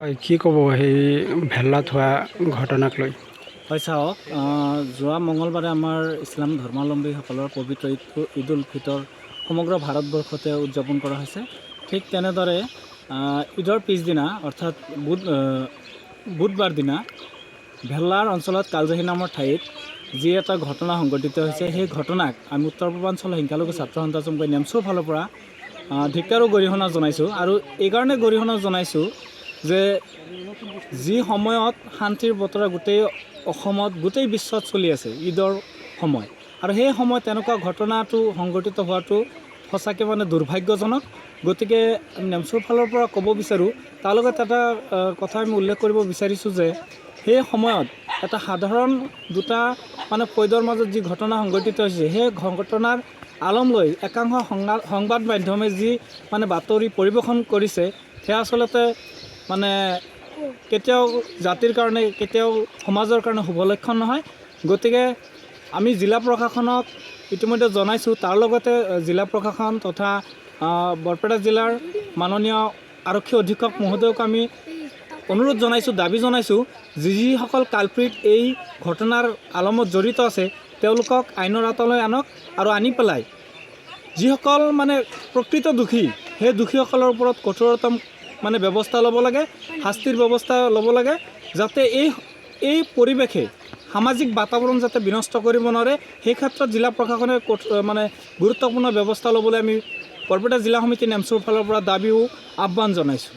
কি ক'ব সেই ভেল্লাত হোৱা ঘটনাক লৈ? হয় চাওক, যোৱা মঙলবাৰে আমাৰ ইছলাম ধৰ্মাৱলম্বীসকলৰ পবিত্ৰ ঈদ উল ফিতৰ সমগ্ৰ ভাৰতবৰ্ষতে উদযাপন কৰা হৈছে। ঠিক তেনেদৰে ঈদৰ পিছদিনা অৰ্থাৎ বুধবাৰ দিনা ভেল্লাৰ অঞ্চলত কালজাহী নামৰ ঠাইত যি এটা ঘটনা সংঘটিত হৈছে, সেই ঘটনাক আমি উত্তৰ পূৰ্বাঞ্চলৰ সংখ্যালঘু ছাত্ৰ সন্থা চমুকৈ নেমচুৰ ফালৰ পৰা ধিক্কাৰ আৰু গৰিহণা জনাইছোঁ। আৰু এইকাৰণে গৰিহণা জনাইছোঁ যে যি সময়ত শান্তিৰ বতৰা গোটেই অসমত গোটেই বিশ্বত চলি আছে ঈদৰ সময়, আৰু সেই সময়ত তেনেকুৱা ঘটনাটো সংঘটিত হোৱাটো সঁচাকৈ দুৰ্ভাগ্যজনক। গতিকে নেমচুৰ ফালৰ পৰা ক'ব বিচাৰোঁ, তাৰ লগত এটা কথা আমি উল্লেখ কৰিব বিচাৰিছোঁ যে সেই সময়ত এটা সাধাৰণ দুটা ফৈদৰ মাজত যি ঘটনা সংঘটিত হৈছে, সেই ঘটনাৰ আলম লৈ একাংশ সংবাদ মাধ্যমে যি বাতৰি পৰিৱেশন কৰিছে, সেয়া আচলতে কেতিয়াও জাতিৰ কাৰণে, কেতিয়াও সমাজৰ কাৰণে শুভ লক্ষণ নহয়। গতিকে আমি জিলা প্ৰশাসনক ইতিমধ্যে জনাইছোঁ, তাৰ লগতে জিলা প্ৰশাসন তথা বৰপেটা জিলাৰ মাননীয় আৰক্ষী অধীক্ষক মহোদয়ক আমি অনুৰোধ জনাইছোঁ, দাবী জনাইছোঁ, যিসকল কালপ্ৰিট এই ঘটনাৰ আলমত জড়িত আছে তেওঁলোকক আইনৰ আওতালৈ আনক, আৰু আনি পেলাই যিসকল প্ৰকৃত দোষী, সেই দোষীসকলৰ ওপৰত কঠোৰতম ব্যৱস্থা ল'ব লাগে, শাস্তিৰ ব্যৱস্থা ল'ব লাগে, যাতে এই পৰিৱেশে সামাজিক বাতাবৰণ যাতে বিনষ্ট কৰিব নোৱাৰে। সেই ক্ষেত্ৰত জিলা প্ৰশাসনে গুৰুত্বপূৰ্ণ ব্যৱস্থা ল'বলৈ আমি বৰপেটা জিলা সমিতি নেমচুৰ ফালৰ পৰা দাবী আহ্বান জনাইছোঁ।